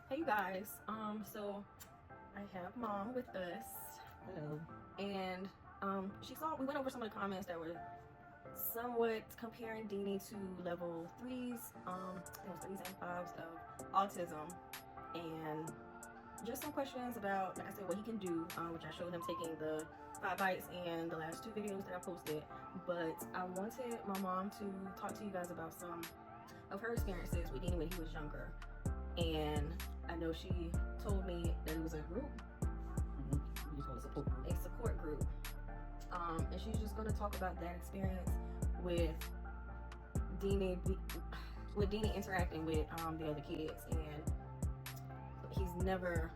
Hey guys, so I have mom with us. Hello. And we went over some of the comments that were somewhat comparing Dini to level 3s, it was 3s and 5s of autism, and just some questions about, like I said, what he can do, which I showed him taking the 5 bites and the last 2 videos that I posted. But I wanted my mom to talk to you guys about some of her experiences with Dini when he was younger. And I know she told me that it was a group. You call it a support group. A support group. And she's just going to talk about that experience with Dini interacting with the other kids. And he's never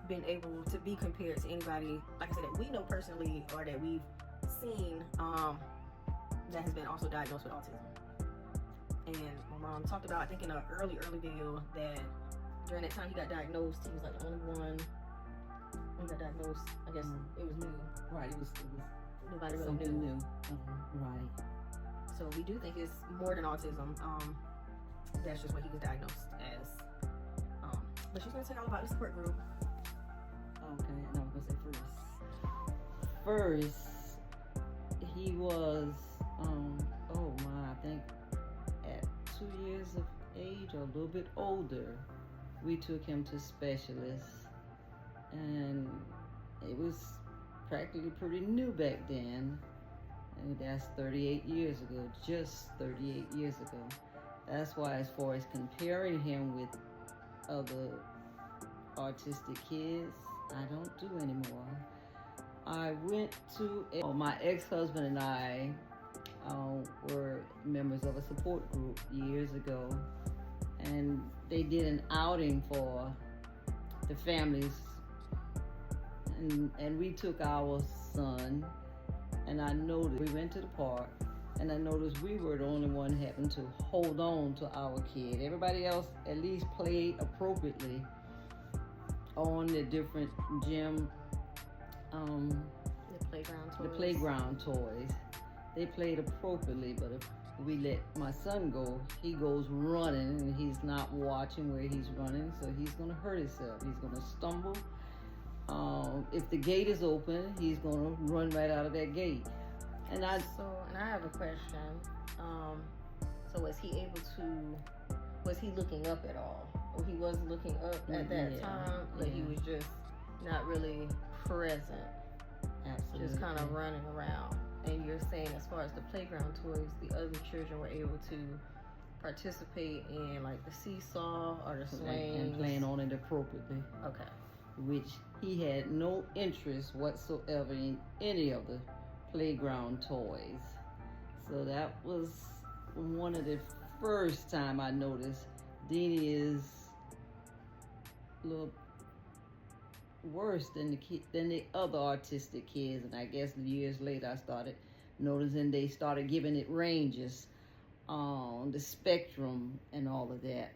been able to be compared to anybody, like I said, that we know personally or that we've seen that has been also diagnosed with autism. And my mom talked about, I think in an early video, that during that time he got diagnosed, he was like the only one when he got diagnosed. I guess it was new. Right, it was Nobody really something knew. new. Right. So we do think it's more than autism. That's just what he was diagnosed as. But she's gonna tell you all about the support group. Okay, and I was gonna say first, he was, I think at 2 years of age or a little bit older, we took him to specialists, and it was practically pretty new back then. And that's 38 years ago, just 38 years ago. That's why, as far as comparing him with other autistic kids, I don't do anymore. I went to, my ex-husband and I were members of a support group years ago, and they did an outing for the families, and we took our son, and I noticed, we went to the park, and I noticed we were the only one having to hold on to our kid. Everybody else at least played appropriately on the different gym, the playground toys. They played appropriately, but if we let my son go, he goes running, and he's not watching where he's running, so he's gonna hurt himself. He's gonna stumble. If the gate is open, he's gonna run right out of that gate. And I have a question. So was he looking up at all? Or he was looking up at that time, but he was just not really present. Absolutely. Just kind of running around. And you're saying, as far as the playground toys, the other children were able to participate in like the seesaw or the swing and playing on it appropriately. Okay. Which he had no interest whatsoever in any of the playground toys. So that was one of the first time I noticed Dini is a little worse than the other autistic kids. And I guess years later I started noticing they started giving it ranges on the spectrum and all of that.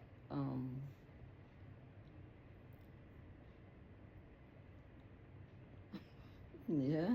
Yeah.